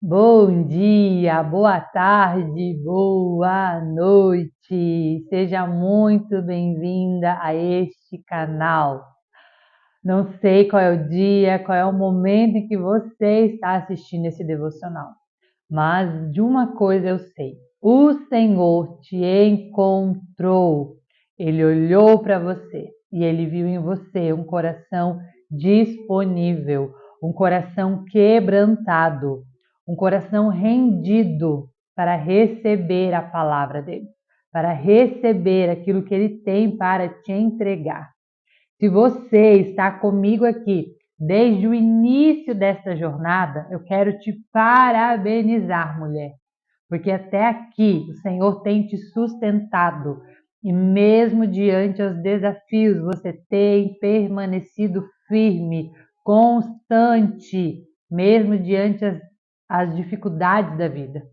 Bom dia, boa tarde, boa noite. Seja muito bem-vinda a este canal. Não sei qual é o dia, qual é o momento em que você está assistindo esse devocional, mas de uma coisa eu sei: o Senhor te encontrou. Ele olhou para você e ele viu em você um coração disponível, um coração quebrantado, um coração rendido para receber a palavra dele, para receber aquilo que ele tem para te entregar. Se você está comigo aqui desde o início desta jornada, eu quero te parabenizar, mulher, porque até aqui o Senhor tem te sustentado e mesmo diante dos desafios, você tem permanecido firme, constante, mesmo diante as dificuldades da vida.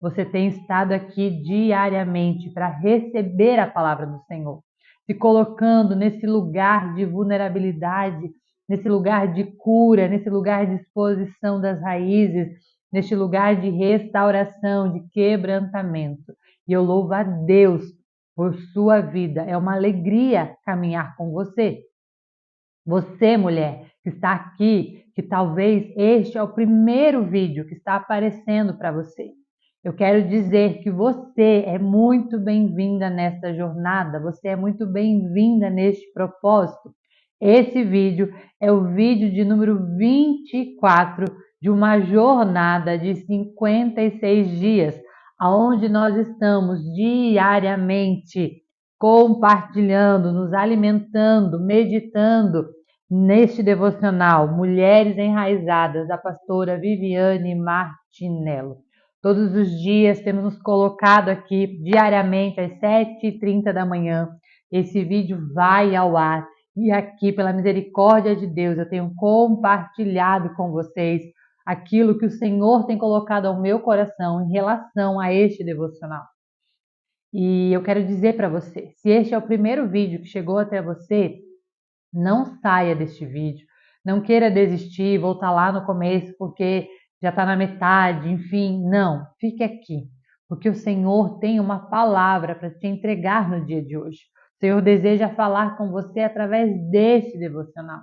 Você tem estado aqui diariamente para receber a palavra do Senhor, se colocando nesse lugar de vulnerabilidade, nesse lugar de cura, nesse lugar de exposição das raízes, neste lugar de restauração, de quebrantamento. E eu louvo a Deus por sua vida. É uma alegria caminhar com você. Você, mulher, que está aqui, que talvez este é o primeiro vídeo que está aparecendo para você. Eu quero dizer que você é muito bem-vinda nesta jornada, você é muito bem-vinda neste propósito. Esse vídeo é o vídeo de número 24 de uma jornada de 56 dias, onde nós estamos diariamente compartilhando, nos alimentando, meditando neste devocional Mulheres Enraizadas, da pastora Viviane Martinello. Todos os dias temos nos colocado aqui diariamente às 7h30 da manhã. Esse vídeo vai ao ar e aqui, pela misericórdia de Deus, eu tenho compartilhado com vocês aquilo que o Senhor tem colocado ao meu coração em relação a este devocional. E eu quero dizer para você, se este é o primeiro vídeo que chegou até você, não saia deste vídeo, não queira desistir, voltar lá no começo porque já está na metade, enfim, não, fique aqui, porque o Senhor tem uma palavra para te entregar no dia de hoje. O Senhor deseja falar com você através deste devocional.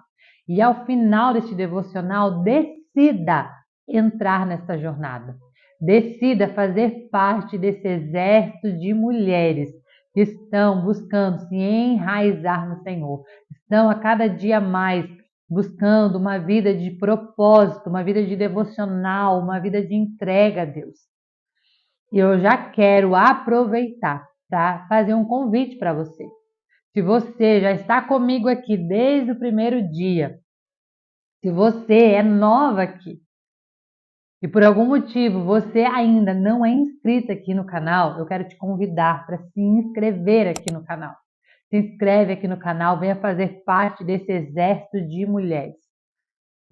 E ao final deste devocional, decida entrar nessa jornada. Decida fazer parte desse exército de mulheres que estão buscando se enraizar no Senhor. Estão a cada dia mais buscando uma vida de propósito, uma vida de devocional, uma vida de entrega a Deus. E eu já quero aproveitar para fazer um convite para você. Se você já está comigo aqui desde o primeiro dia, se você é nova aqui e por algum motivo você ainda não é inscrita aqui no canal, eu quero te convidar para se inscrever aqui no canal. Se inscreve aqui no canal, venha fazer parte desse exército de mulheres.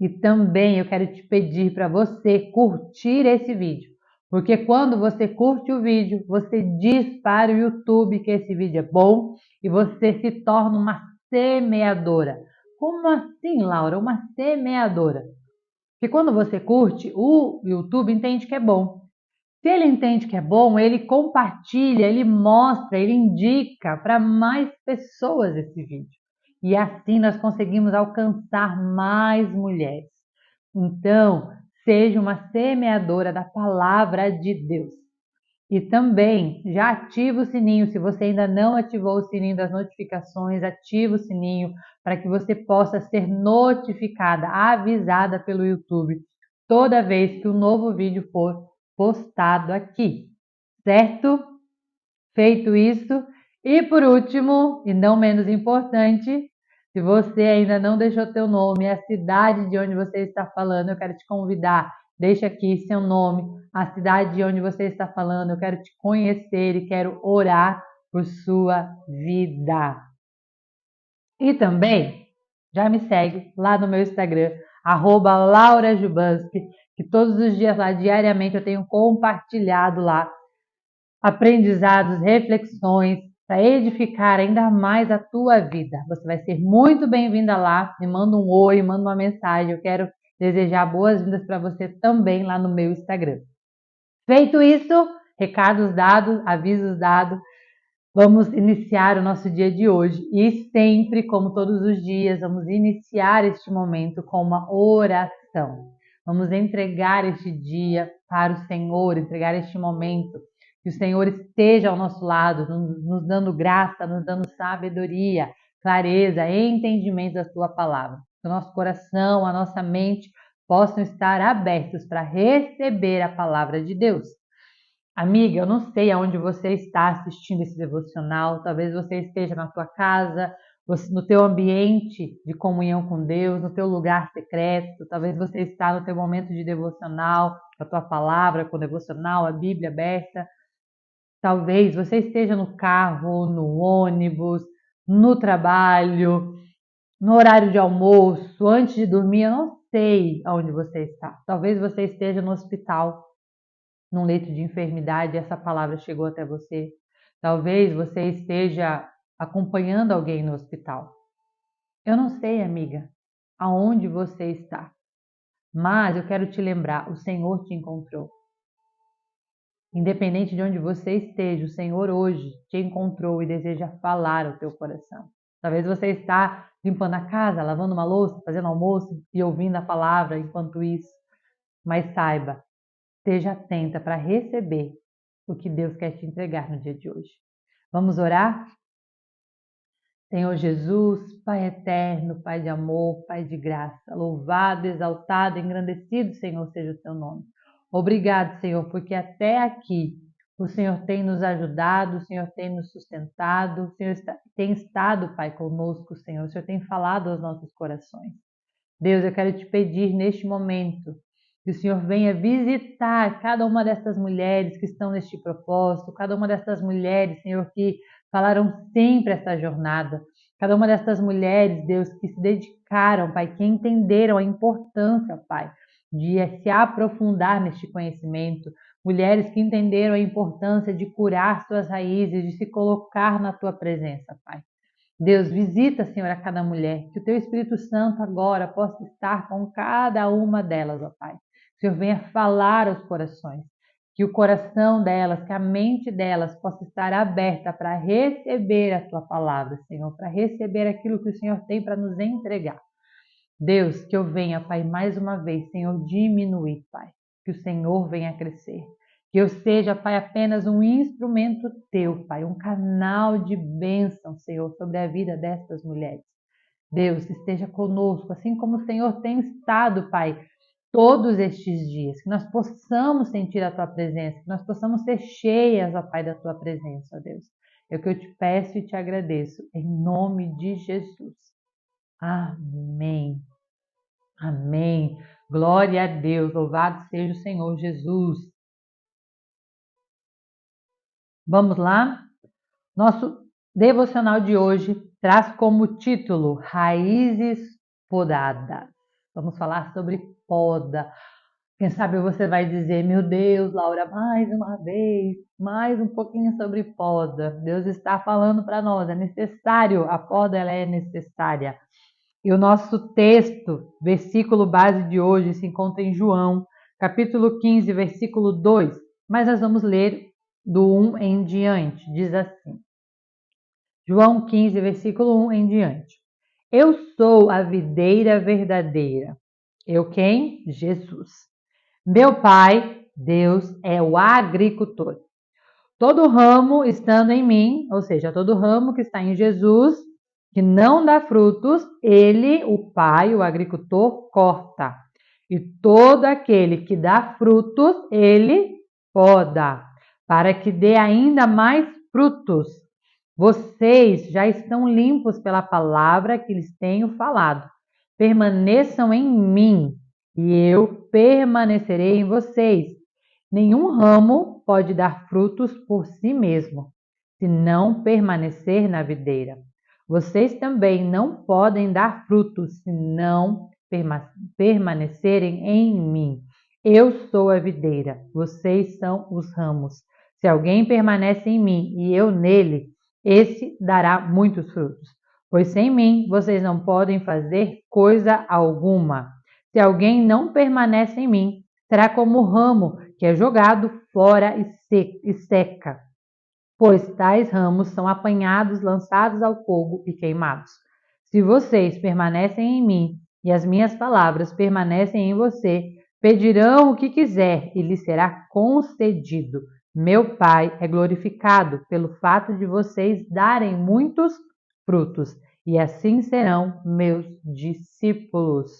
E também eu quero te pedir para você curtir esse vídeo, porque quando você curte o vídeo, você diz para o YouTube que esse vídeo é bom e você se torna uma semeadora. Como assim, Laura? Uma semeadora? Porque quando você curte, o YouTube entende que é bom. Se ele entende que é bom, ele compartilha, ele mostra, ele indica para mais pessoas esse vídeo. E assim nós conseguimos alcançar mais mulheres. Então, seja uma semeadora da palavra de Deus. E também já ativa o sininho, se você ainda não ativou o sininho das notificações, ativa o sininho para que você possa ser notificada, avisada pelo YouTube toda vez que um novo vídeo for postado aqui, certo? Feito isso, e por último, e não menos importante, se você ainda não deixou teu nome e a cidade de onde você está falando, eu quero te convidar, deixa aqui seu nome, a cidade de onde você está falando, eu quero te conhecer e quero orar por sua vida. E também, já me segue lá no meu Instagram, @LauraJubanski, que todos os dias lá, diariamente, eu tenho compartilhado lá aprendizados, reflexões, para edificar ainda mais a tua vida. Você vai ser muito bem-vinda lá, me manda um oi, manda uma mensagem, eu quero desejar boas-vindas para você também lá no meu Instagram. Feito isso, recados dados, avisos dados, vamos iniciar o nosso dia de hoje e sempre, como todos os dias, vamos iniciar este momento com uma oração. Vamos entregar este dia para o Senhor, entregar este momento, que o Senhor esteja ao nosso lado, nos dando graça, nos dando sabedoria, clareza, entendimento da sua palavra. Que o nosso coração, a nossa mente possam estar abertos para receber a palavra de Deus. Amiga, eu não sei aonde você está assistindo esse devocional, talvez você esteja na sua casa, no teu ambiente de comunhão com Deus, no teu lugar secreto, talvez você está no teu momento de devocional, com a tua palavra, com o devocional, a Bíblia aberta, talvez você esteja no carro, no ônibus, no trabalho, no horário de almoço, antes de dormir, eu não sei aonde você está, talvez você esteja no hospital, num leito de enfermidade, essa palavra chegou até você. Talvez você esteja acompanhando alguém no hospital. Eu não sei, amiga, aonde você está, mas eu quero te lembrar, o Senhor te encontrou. Independente de onde você esteja, o Senhor hoje te encontrou e deseja falar ao teu coração. Talvez você está limpando a casa, lavando uma louça, fazendo almoço e ouvindo a palavra enquanto isso. Mas saiba, esteja atenta para receber o que Deus quer te entregar no dia de hoje. Vamos orar? Senhor Jesus, Pai eterno, Pai de amor, Pai de graça, louvado, exaltado, engrandecido, Senhor, seja o teu nome. Obrigado, Senhor, porque até aqui o Senhor tem nos ajudado, o Senhor tem nos sustentado, o Senhor tem estado, Pai, conosco, Senhor, o Senhor tem falado aos nossos corações. Deus, eu quero te pedir neste momento que o Senhor venha visitar cada uma dessas mulheres que estão neste propósito, cada uma dessas mulheres, Senhor, que falaram sempre essa jornada, cada uma dessas mulheres, Deus, que se dedicaram, Pai, que entenderam a importância, Pai, de se aprofundar neste conhecimento, mulheres que entenderam a importância de curar suas raízes, de se colocar na tua presença, Pai. Deus, visita, Senhor, a cada mulher, que o Teu Espírito Santo agora possa estar com cada uma delas, ó Pai. Que o Senhor venha falar aos corações, que o coração delas, que a mente delas possa estar aberta para receber a Tua palavra, Senhor, para receber aquilo que o Senhor tem para nos entregar. Deus, que eu venha, Pai, mais uma vez, Senhor, diminuir, Pai, que o Senhor venha crescer. Que eu seja, Pai, apenas um instrumento Teu, Pai, um canal de bênção, Senhor, sobre a vida destas mulheres. Deus, esteja conosco, assim como o Senhor tem estado, Pai, todos estes dias. Que nós possamos sentir a Tua presença, que nós possamos ser cheias, ó Pai, da Tua presença, ó Deus. É o que eu te peço e te agradeço, em nome de Jesus. Amém. Amém. Glória a Deus. Louvado seja o Senhor Jesus. Vamos lá? Nosso devocional de hoje traz como título Raízes Podadas. Vamos falar sobre poda. Quem sabe você vai dizer, meu Deus, Laura, mais uma vez, mais um pouquinho sobre poda. Deus está falando para nós, é necessário, a poda ela é necessária. E o nosso texto, versículo base de hoje, se encontra em João, capítulo 15, versículo 2. Mas nós vamos ler do 1 em diante. Diz assim. João 15, versículo 1 em diante. Eu sou a videira verdadeira. Eu quem? Jesus. Meu Pai, Deus, é o agricultor. Todo ramo estando em mim, ou seja, todo ramo que está em Jesus, que não dá frutos, ele, o Pai, o agricultor, corta. E todo aquele que dá frutos, ele poda, para que dê ainda mais frutos. Vocês já estão limpos pela palavra que lhes tenho falado. Permaneçam em mim, e eu permanecerei em vocês. Nenhum ramo pode dar frutos por si mesmo, se não permanecer na videira. Vocês também não podem dar frutos se não permanecerem em mim. Eu sou a videira, vocês são os ramos. Se alguém permanece em mim e eu nele, esse dará muitos frutos. Pois sem mim vocês não podem fazer coisa alguma. Se alguém não permanece em mim, será como o ramo que é jogado fora e seca. Pois tais ramos são apanhados, lançados ao fogo e queimados. Se vocês permanecem em mim e as minhas palavras permanecem em você, pedirão o que quiser e lhes será concedido. Meu Pai é glorificado pelo fato de vocês darem muitos frutos, e assim serão meus discípulos.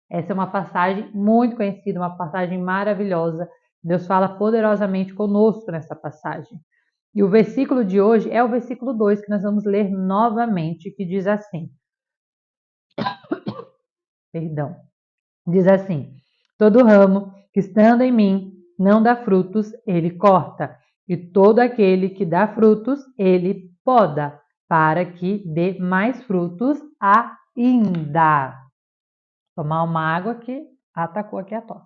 Essa é uma passagem muito conhecida, uma passagem maravilhosa. Deus fala poderosamente conosco nessa passagem. E o versículo de hoje é o versículo 2 que nós vamos ler novamente, que diz assim. Perdão. Diz assim: todo ramo que estando em mim não dá frutos, ele corta, e todo aquele que dá frutos, ele poda, para que dê mais frutos ainda. Tomar uma água que atacou aqui a tosse.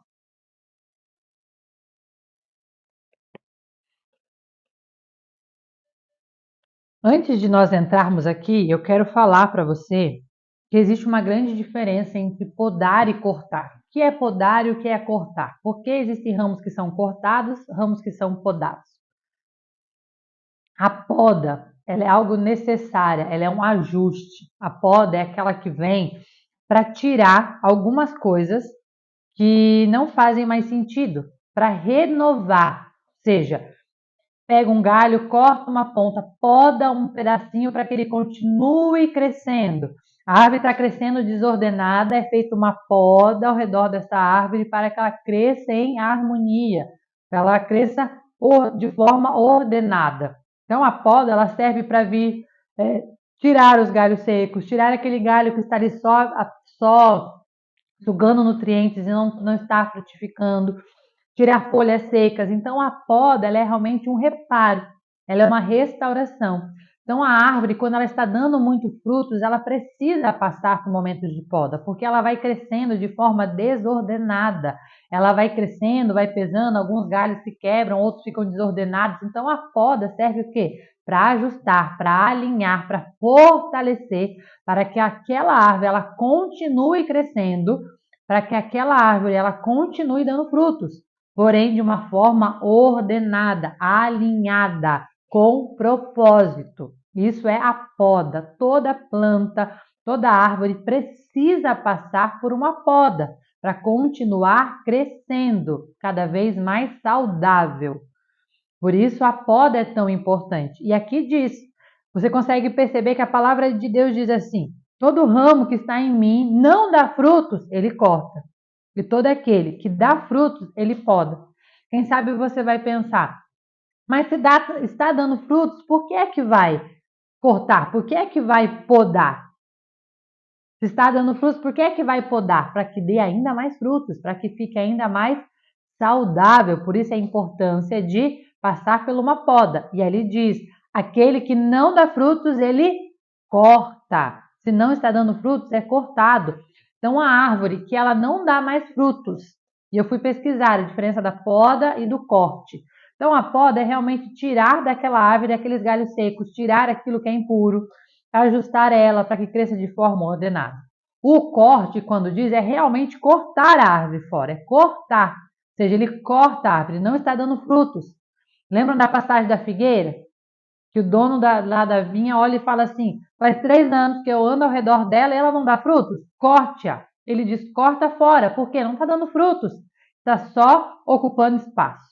Antes de nós entrarmos aqui, eu quero falar para você que existe uma grande diferença entre podar e cortar. O que é podar e o que é cortar? Porque existem ramos que são cortados, ramos que são podados. A poda, ela é algo necessário, ela é um ajuste. A poda é aquela que vem para tirar algumas coisas que não fazem mais sentido, para renovar. Ou seja, pega um galho, corta uma ponta, poda um pedacinho para que ele continue crescendo. A árvore está crescendo desordenada, é feita uma poda ao redor dessa árvore para que ela cresça em harmonia, para ela cresça de forma ordenada. Então a poda ela serve para vir tirar os galhos secos, tirar aquele galho que está ali só sugando nutrientes e não está frutificando, tirar folhas secas. Então a poda ela é realmente um reparo, ela é uma restauração. Então a árvore, quando ela está dando muitos frutos, ela precisa passar por momentos de poda, porque ela vai crescendo de forma desordenada. Ela vai crescendo, vai pesando, alguns galhos se quebram, outros ficam desordenados. Então a poda serve o quê? Para ajustar, para alinhar, para fortalecer, para que aquela árvore ela continue crescendo, para que aquela árvore ela continue dando frutos, porém de uma forma ordenada, alinhada, com propósito. Isso é a poda. Toda planta, toda árvore precisa passar por uma poda para continuar crescendo, cada vez mais saudável. Por isso a poda é tão importante. E aqui diz, você consegue perceber que a palavra de Deus diz assim: todo ramo que está em mim não dá frutos, ele corta. E todo aquele que dá frutos, ele poda. Quem sabe você vai pensar, mas se está dando frutos, por que é que vai cortar? Por que é que vai podar? Se está dando frutos, por que é que vai podar? Para que dê ainda mais frutos, para que fique ainda mais saudável. Por isso a importância de passar por uma poda. E ali diz, aquele que não dá frutos, ele corta. Se não está dando frutos, é cortado. Então a árvore que ela não dá mais frutos. E eu fui pesquisar a diferença da poda e do corte. Então a poda é realmente tirar daquela árvore aqueles galhos secos, tirar aquilo que é impuro, ajustar ela para que cresça de forma ordenada. O corte, quando diz, é realmente cortar a árvore fora, é cortar. Ou seja, ele corta a árvore, não está dando frutos. Lembram da passagem da figueira? Que o dono lá da vinha olha e fala assim, faz 3 anos que eu ando ao redor dela e ela não dá frutos? Corte-a. Ele diz, corta fora, porque não está dando frutos. Está só ocupando espaço.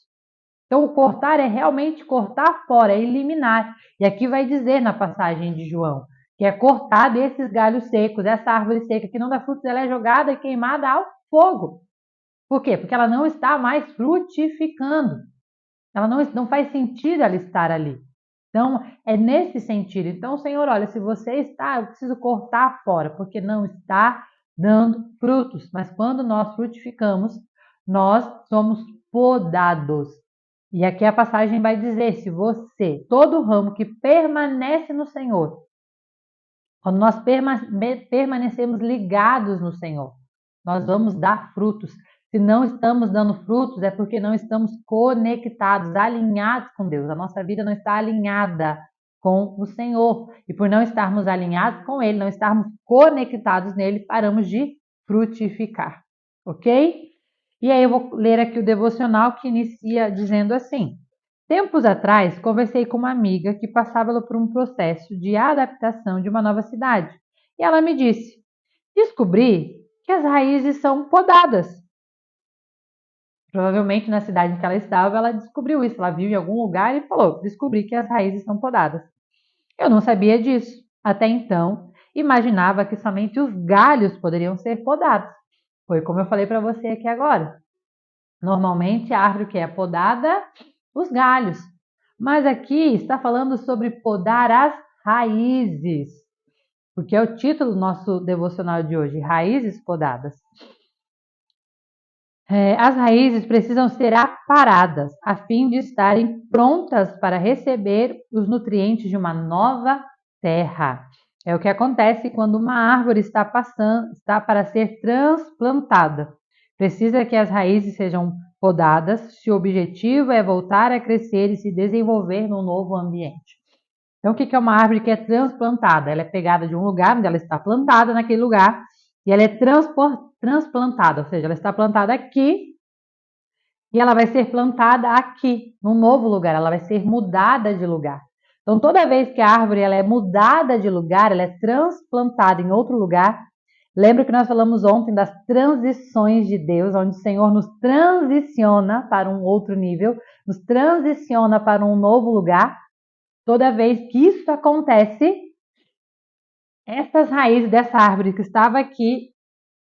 Então, o cortar é realmente cortar fora, é eliminar. E aqui vai dizer na passagem de João, que é cortar desses galhos secos, essa árvore seca que não dá frutos, ela é jogada e queimada ao fogo. Por quê? Porque ela não está mais frutificando. Ela não faz sentido ela estar ali. Então, é nesse sentido. Então, Senhor, olha, se você está, eu preciso cortar fora, porque não está dando frutos. Mas quando nós frutificamos, nós somos podados. E aqui a passagem vai dizer, se você, todo ramo que permanece no Senhor, quando nós permanecemos ligados no Senhor, nós vamos dar frutos. Se não estamos dando frutos, é porque não estamos conectados, alinhados com Deus. A nossa vida não está alinhada com o Senhor. E por não estarmos alinhados com Ele, não estarmos conectados nele, paramos de frutificar. ok? E aí eu vou ler aqui o devocional que inicia dizendo assim: tempos atrás, conversei com uma amiga que passava por um processo de adaptação de uma nova cidade. E ela me disse: descobri que as raízes são podadas. Provavelmente na cidade em que ela estava, ela descobriu isso. Ela viu em algum lugar e falou: descobri que as raízes são podadas. Eu não sabia disso. Até então, imaginava que somente os galhos poderiam ser podados. Foi como eu falei para você aqui agora. Normalmente a árvore que é podada, os galhos. Mas aqui está falando sobre podar as raízes, porque é o título do nosso devocional de hoje, Raízes Podadas. As raízes precisam ser aparadas a fim de estarem prontas para receber os nutrientes de uma nova terra. É o que acontece quando uma árvore está para ser transplantada. Precisa que as raízes sejam podadas se o objetivo é voltar a crescer e se desenvolver num novo ambiente. Então, o que é uma árvore que é transplantada? Ela é pegada de um lugar onde ela está plantada naquele lugar e ela é transplantada, ou seja, ela está plantada aqui e ela vai ser plantada aqui, num novo lugar, ela vai ser mudada de lugar. Então, toda vez que a árvore ela é mudada de lugar, ela é transplantada em outro lugar. Lembra que nós falamos ontem das transições de Deus, onde o Senhor nos transiciona para um outro nível, nos transiciona para um novo lugar. Toda vez que isso acontece, essas raízes dessa árvore que estava aqui,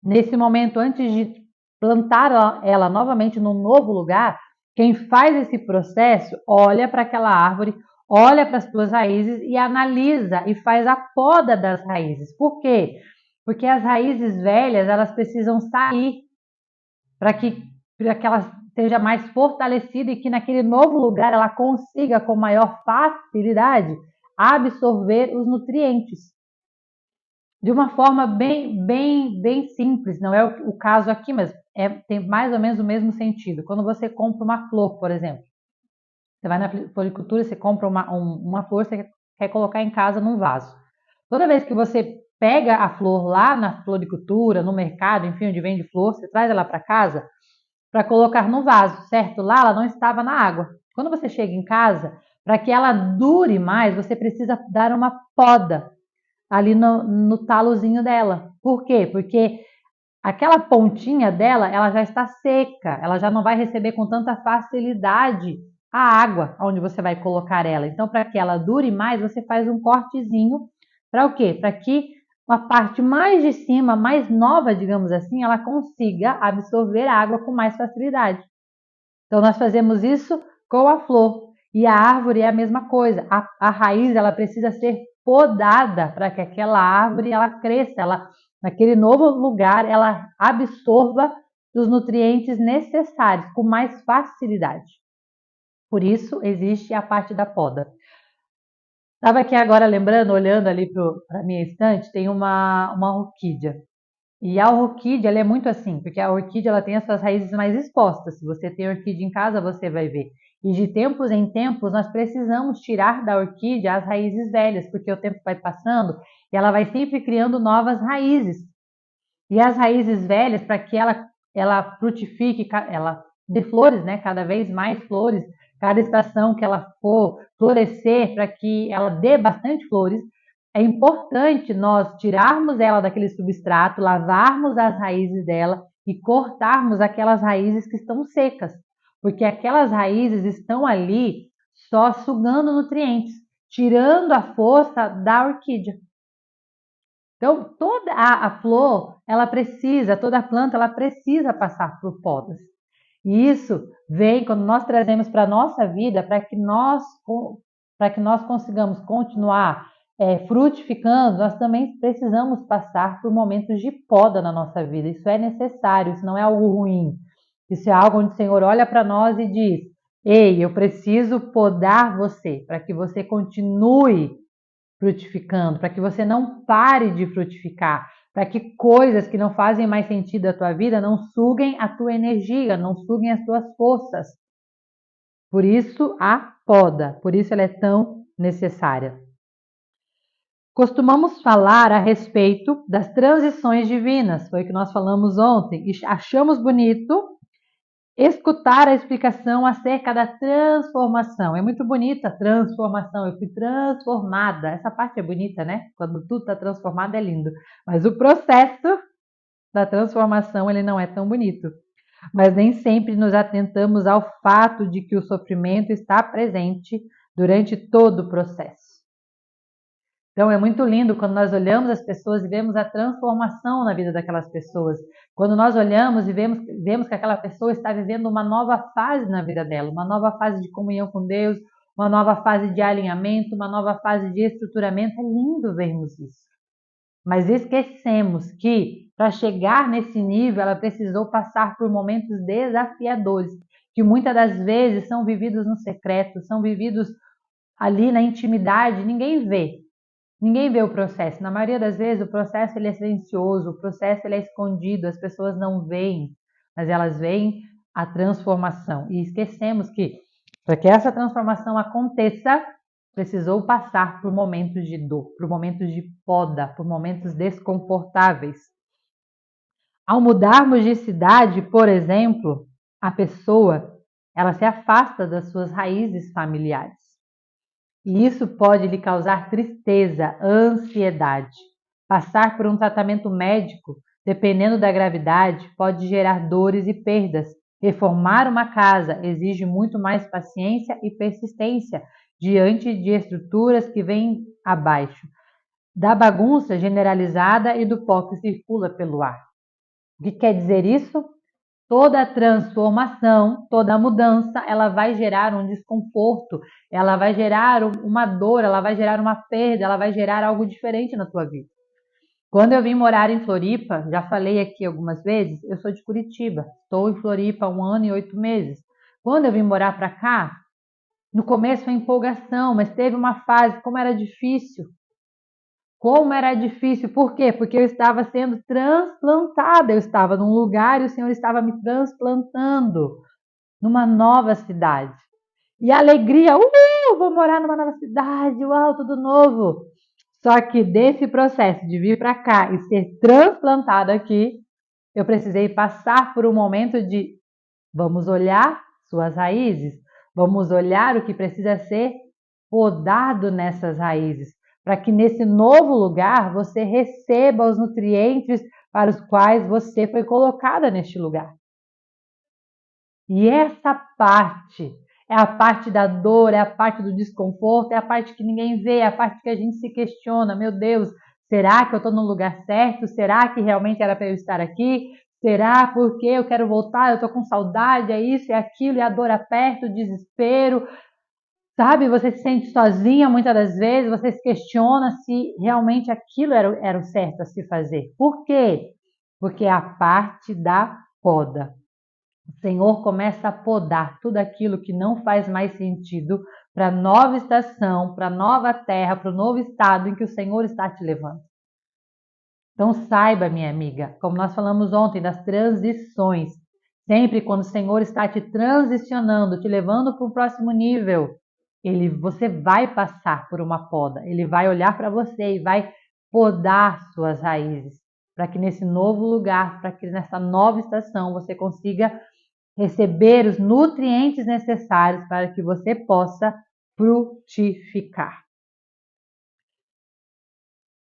nesse momento, antes de plantar ela novamente num novo lugar, quem faz esse processo olha para aquela árvore, olha para as suas raízes e analisa e faz a poda das raízes. Por quê? Porque as raízes velhas, elas precisam sair para que ela seja mais fortalecida e que naquele novo lugar ela consiga com maior facilidade absorver os nutrientes. De uma forma bem simples, não é o caso aqui, mas tem mais ou menos o mesmo sentido. Quando você compra uma flor, por exemplo, você vai na floricultura, você compra uma flor, você quer colocar em casa num vaso. Toda vez que você pega a flor lá na floricultura, no mercado, enfim, onde vende flor, você traz ela para casa para colocar no vaso, certo? Lá ela não estava na água. Quando você chega em casa, para que ela dure mais, você precisa dar uma poda ali no talozinho dela. Por quê? Porque aquela pontinha dela, ela já está seca, ela já não vai receber com tanta facilidade a água onde você vai colocar ela. Então, para que ela dure mais, você faz um cortezinho para o quê? Para que a parte mais de cima, mais nova, digamos assim, ela consiga absorver a água com mais facilidade. Então, nós fazemos isso com a flor. E a árvore é a mesma coisa. A raiz ela precisa ser podada para que aquela árvore ela cresça, naquele novo lugar ela absorva os nutrientes necessários com mais facilidade. Por isso existe a parte da poda. Estava aqui agora lembrando, olhando ali para a minha estante, tem uma orquídea. E a orquídea, ela é muito assim, porque a orquídea ela tem as suas raízes mais expostas. Se você tem orquídea em casa, você vai ver. E de tempos em tempos, nós precisamos tirar da orquídea as raízes velhas, porque o tempo vai passando e ela vai sempre criando novas raízes. E as raízes velhas, para que ela frutifique, ela dê flores, né? Cada vez mais flores, cada estação que ela for florescer, para que ela dê bastante flores, é importante nós tirarmos ela daquele substrato, lavarmos as raízes dela e cortarmos aquelas raízes que estão secas, porque aquelas raízes estão ali só sugando nutrientes, tirando a força da orquídea. Então, toda a flor, toda a planta, ela precisa passar por podas. E isso vem quando nós trazemos para a nossa vida, para que nós consigamos continuar frutificando, nós também precisamos passar por momentos de poda na nossa vida. Isso é necessário, isso não é algo ruim. Isso é algo onde o Senhor olha para nós e diz: ei, eu preciso podar você, para que você continue frutificando, para que você não pare de frutificar, para que coisas que não fazem mais sentido à tua vida não suguem a tua energia, não suguem as tuas forças. Por isso a poda, por isso ela é tão necessária. Costumamos falar a respeito das transições divinas, foi o que nós falamos ontem, e achamos bonito escutar a explicação acerca da transformação. É muito bonita a transformação, eu fui transformada. Essa parte é bonita, né? Quando tudo está transformado é lindo. Mas o processo da transformação ele não é tão bonito. Mas nem sempre nos atentamos ao fato de que o sofrimento está presente durante todo o processo. Então é muito lindo quando nós olhamos as pessoas e vemos a transformação na vida daquelas pessoas. Quando nós olhamos e vemos que aquela pessoa está vivendo uma nova fase na vida dela, uma nova fase de comunhão com Deus, uma nova fase de alinhamento, uma nova fase de estruturamento. É lindo vermos isso. Mas esquecemos que para chegar nesse nível ela precisou passar por momentos desafiadores, que muitas das vezes são vividos no secreto, são vividos ali na intimidade, ninguém vê. Ninguém vê o processo. Na maioria das vezes, o processo ele é silencioso, o processo ele é escondido, as pessoas não veem, mas elas veem a transformação. E esquecemos que, para que essa transformação aconteça, precisou passar por momentos de dor, por momentos de poda, por momentos desconfortáveis. Ao mudarmos de cidade, por exemplo, a pessoa ela se afasta das suas raízes familiares. E isso pode lhe causar tristeza, ansiedade. Passar por um tratamento médico, dependendo da gravidade, pode gerar dores e perdas. Reformar uma casa exige muito mais paciência e persistência diante de estruturas que vêm abaixo, da bagunça generalizada e do pó que circula pelo ar. O que quer dizer isso? Toda transformação, toda mudança, ela vai gerar um desconforto, ela vai gerar uma dor, ela vai gerar uma perda, ela vai gerar algo diferente na tua vida. Quando eu vim morar em Floripa, já falei aqui algumas vezes, eu sou de Curitiba, estou em Floripa há 1 ano e 8 meses. Quando eu vim morar para cá, no começo foi empolgação, mas teve uma fase, como era difícil. Como era difícil, por quê? Porque eu estava sendo transplantada, eu estava num lugar e o Senhor estava me transplantando numa nova cidade. E a alegria, vou morar numa nova cidade, uau, tudo novo. Só que desse processo de vir para cá e ser transplantada aqui, eu precisei passar por um momento de vamos olhar suas raízes, vamos olhar o que precisa ser podado nessas raízes, para que nesse novo lugar você receba os nutrientes para os quais você foi colocada neste lugar. E essa parte é a parte da dor, é a parte do desconforto, é a parte que ninguém vê, é a parte que a gente se questiona, meu Deus, será que eu estou no lugar certo? Será que realmente era para eu estar aqui? Será porque eu quero voltar, eu estou com saudade, é isso, é aquilo, é a dor aperta, o desespero, sabe? Você se sente sozinha muitas das vezes, você se questiona se realmente aquilo era o certo a se fazer. Por quê? Porque é a parte da poda. O Senhor começa a podar tudo aquilo que não faz mais sentido para a nova estação, para a nova terra, para o novo estado em que o Senhor está te levando. Então saiba, minha amiga, como nós falamos ontem, das transições. Sempre quando o Senhor está te transicionando, te levando para o próximo nível, você vai passar por uma poda. Ele vai olhar para você e vai podar suas raízes, para que nesse novo lugar, para que nessa nova estação você consiga receber os nutrientes necessários para que você possa frutificar.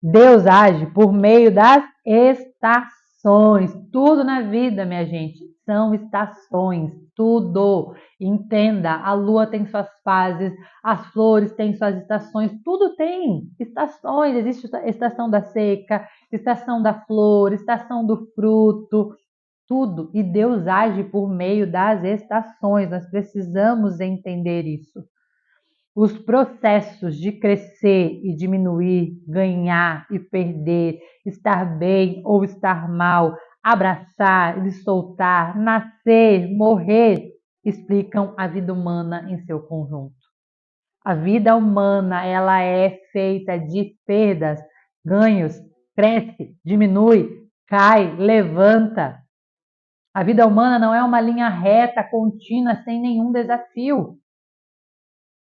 Deus age por meio das estações. Tudo na vida, minha gente, são estações. Tudo. Entenda, a lua tem suas fases, as flores têm suas estações, tudo tem estações. Existe a estação da seca, estação da flor, estação do fruto, tudo. E Deus age por meio das estações. Nós precisamos entender isso. Os processos de crescer e diminuir, ganhar e perder, estar bem ou estar mal, abraçar e soltar, nascer, morrer, explicam a vida humana em seu conjunto. A vida humana, ela é feita de perdas, ganhos, cresce, diminui, cai, levanta. A vida humana não é uma linha reta, contínua, sem nenhum desafio.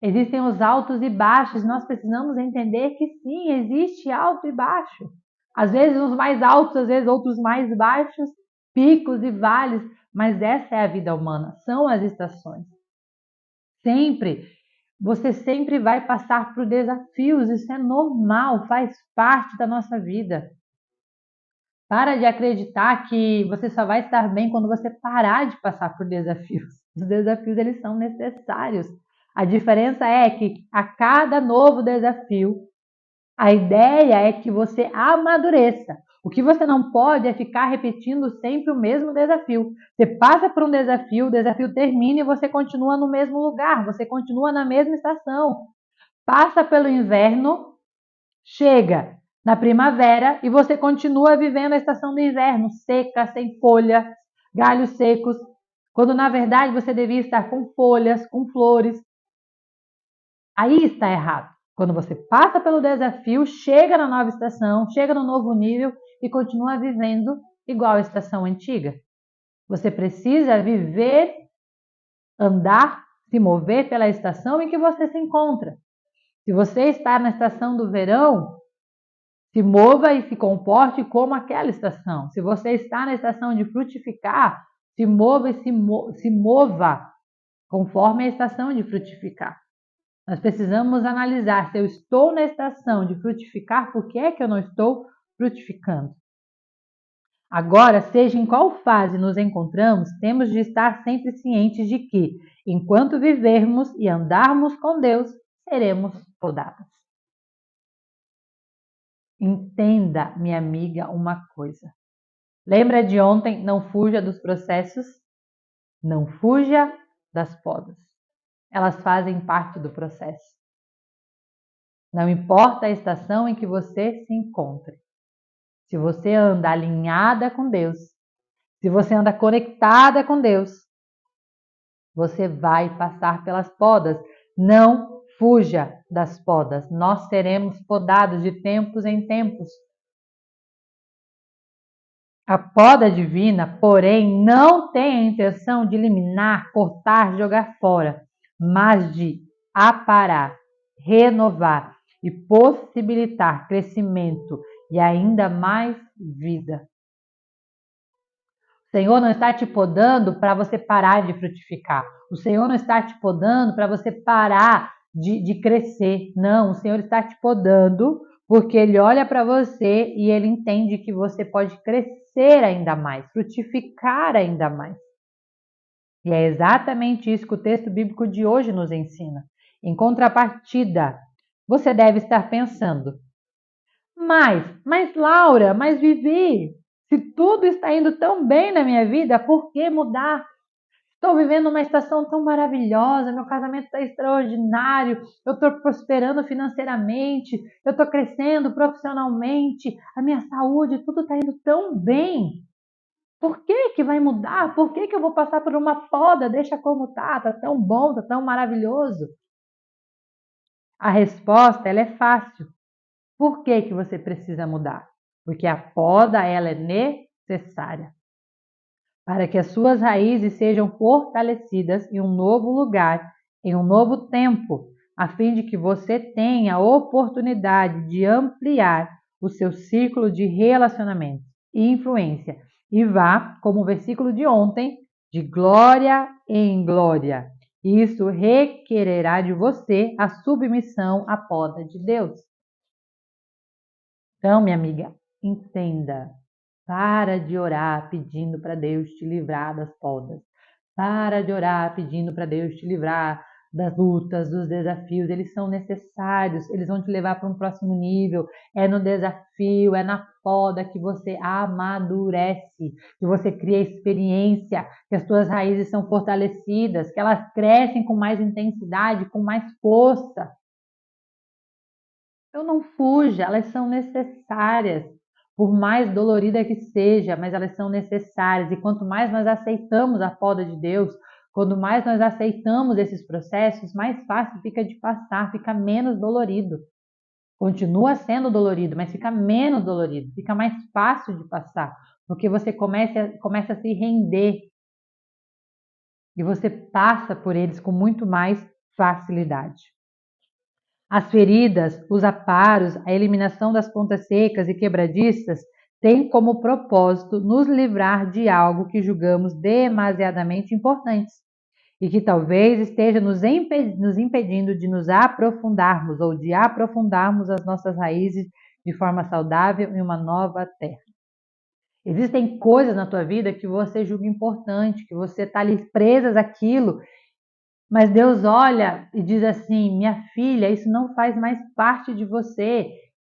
Existem os altos e baixos, nós precisamos entender que sim, existe alto e baixo. Às vezes uns mais altos, às vezes outros mais baixos, picos e vales, mas essa é a vida humana, são as estações. Você sempre vai passar por desafios, isso é normal, faz parte da nossa vida. Para de acreditar que você só vai estar bem quando você parar de passar por desafios. Os desafios, eles são necessários. A diferença é que a cada novo desafio, a ideia é que você amadureça. O que você não pode é ficar repetindo sempre o mesmo desafio. Você passa por um desafio, o desafio termina e você continua no mesmo lugar, você continua na mesma estação. Passa pelo inverno, chega na primavera e você continua vivendo a estação do inverno, seca, sem folha, galhos secos, quando na verdade você devia estar com folhas, com flores. Aí está errado. Quando você passa pelo desafio, chega na nova estação, chega no novo nível e continua vivendo igual à estação antiga. Você precisa viver, andar, se mover pela estação em que você se encontra. Se você está na estação do verão, se mova e se comporte como aquela estação. Se você está na estação de frutificar, se mova e se mova conforme a estação de frutificar. Nós precisamos analisar se eu estou na estação de frutificar, por que é que eu não estou frutificando? Agora, seja em qual fase nos encontramos, temos de estar sempre cientes de que, enquanto vivermos e andarmos com Deus, seremos podados. Entenda, minha amiga, uma coisa. Lembra de ontem? Não fuja dos processos, não fuja das podas. Elas fazem parte do processo. Não importa a estação em que você se encontre. Se você anda alinhada com Deus, se você anda conectada com Deus, você vai passar pelas podas. Não fuja das podas. Nós seremos podados de tempos em tempos. A poda divina, porém, não tem a intenção de eliminar, cortar, jogar fora, mas de aparar, renovar e possibilitar crescimento e ainda mais vida. O Senhor não está te podando para você parar de frutificar. O Senhor não está te podando para você parar de crescer. Não, o Senhor está te podando porque Ele olha para você e Ele entende que você pode crescer ainda mais, frutificar ainda mais. E é exatamente isso que o texto bíblico de hoje nos ensina. Em contrapartida, você deve estar pensando, mas Laura, mas Vivi, se tudo está indo tão bem na minha vida, por que mudar? Estou vivendo uma estação tão maravilhosa, meu casamento está extraordinário, eu estou prosperando financeiramente, eu estou crescendo profissionalmente, a minha saúde, tudo está indo tão bem. Por que vai mudar? Por que eu vou passar por uma poda? Deixa como está tão bom, está tão maravilhoso. A resposta ela é fácil. Por que você precisa mudar? Porque a poda ela é necessária para que as suas raízes sejam fortalecidas em um novo lugar, em um novo tempo, a fim de que você tenha a oportunidade de ampliar o seu círculo de relacionamento e influência e vá, como o versículo de ontem, de glória em glória. Isso requererá de você a submissão à poda de Deus. Então, minha amiga, entenda. Para de orar pedindo para Deus te livrar das podas. Para de orar pedindo para Deus te livrar das lutas, dos desafios. Eles são necessários, eles vão te levar para um próximo nível. É no desafio, é na poda que você amadurece, que você cria experiência, que as tuas raízes são fortalecidas, que elas crescem com mais intensidade, com mais força. Então não fuja, elas são necessárias. Por mais dolorida que seja, mas elas são necessárias. E quanto mais nós aceitamos a poda de Deus, quanto mais nós aceitamos esses processos, mais fácil fica de passar, fica menos dolorido. Continua sendo dolorido, mas fica menos dolorido, fica mais fácil de passar, porque você começa a se render e você passa por eles com muito mais facilidade. As feridas, os aparos, a eliminação das pontas secas e quebradiças têm como propósito nos livrar de algo que julgamos demasiadamente importantes e que talvez esteja nos impedindo de nos aprofundarmos ou de aprofundarmos as nossas raízes de forma saudável em uma nova terra. Existem coisas na tua vida que você julga importante, que você está ali presas àquilo, mas Deus olha e diz assim: minha filha, isso não faz mais parte de você.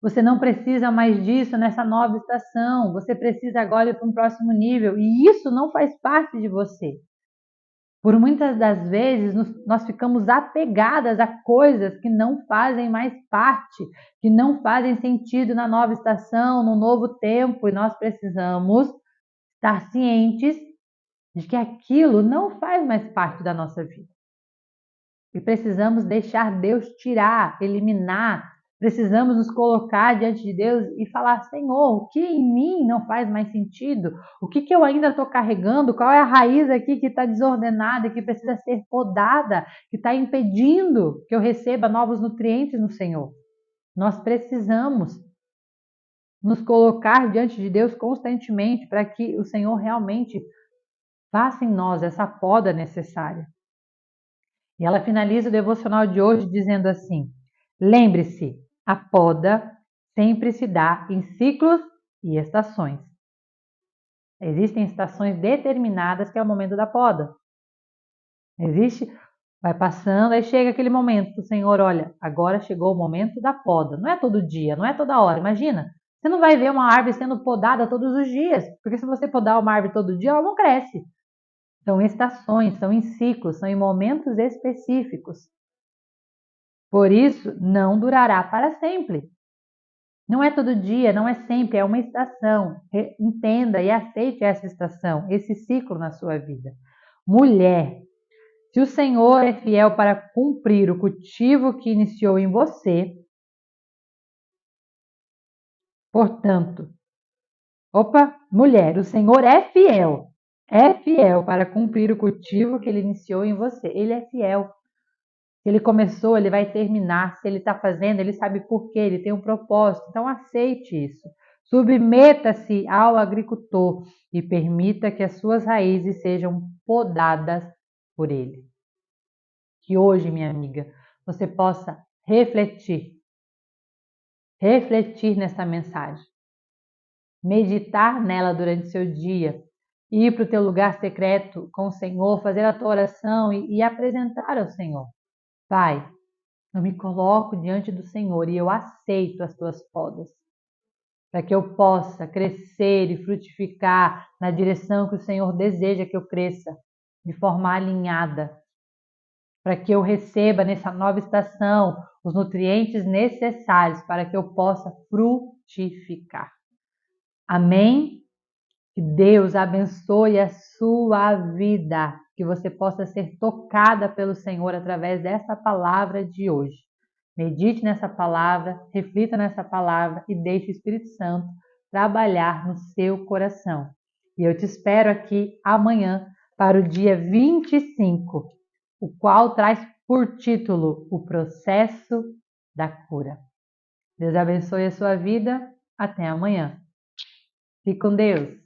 Você não precisa mais disso nessa nova estação. Você precisa agora ir para um próximo nível. E isso não faz parte de você. Por muitas das vezes, nós ficamos apegadas a coisas que não fazem mais parte, que não fazem sentido na nova estação, no novo tempo, e nós precisamos estar cientes de que aquilo não faz mais parte da nossa vida. E precisamos deixar Deus tirar, eliminar. Precisamos nos colocar diante de Deus e falar: Senhor, o que em mim não faz mais sentido? O que eu ainda estou carregando? Qual é a raiz aqui que está desordenada e que precisa ser podada, que está impedindo que eu receba novos nutrientes no Senhor? Nós precisamos nos colocar diante de Deus constantemente para que o Senhor realmente faça em nós essa poda necessária. E ela finaliza o devocional de hoje dizendo assim: lembre-se, a poda sempre se dá em ciclos e estações. Existem estações determinadas que é o momento da poda. Vai passando, aí chega aquele momento que o Senhor, olha, agora chegou o momento da poda. Não é todo dia, não é toda hora. Imagina, você não vai ver uma árvore sendo podada todos os dias, porque se você podar uma árvore todo dia, ela não cresce. São estações, são em ciclos, são em momentos específicos. Por isso, não durará para sempre. Não é todo dia, não é sempre, é uma estação. Entenda e aceite essa estação, esse ciclo na sua vida. Mulher, se o Senhor é fiel para cumprir o cultivo que iniciou em você, portanto, mulher, o Senhor é fiel para cumprir o cultivo que ele iniciou em você. Ele é fiel. Se ele começou, ele vai terminar. Se ele está fazendo, ele sabe por quê, ele tem um propósito. Então, aceite isso. Submeta-se ao agricultor e permita que as suas raízes sejam podadas por ele. Que hoje, minha amiga, você possa refletir nessa mensagem, meditar nela durante seu dia, ir para o teu lugar secreto com o Senhor, fazer a tua oração e apresentar ao Senhor. Pai, eu me coloco diante do Senhor e eu aceito as tuas podas, para que eu possa crescer e frutificar na direção que o Senhor deseja que eu cresça, de forma alinhada, para que eu receba nessa nova estação os nutrientes necessários para que eu possa frutificar. Amém? Que Deus abençoe a sua vida, que você possa ser tocada pelo Senhor através dessa palavra de hoje. Medite nessa palavra, reflita nessa palavra e deixe o Espírito Santo trabalhar no seu coração. E eu te espero aqui amanhã para o dia 25, o qual traz por título o processo da cura. Deus abençoe a sua vida. Até amanhã. Fique com Deus.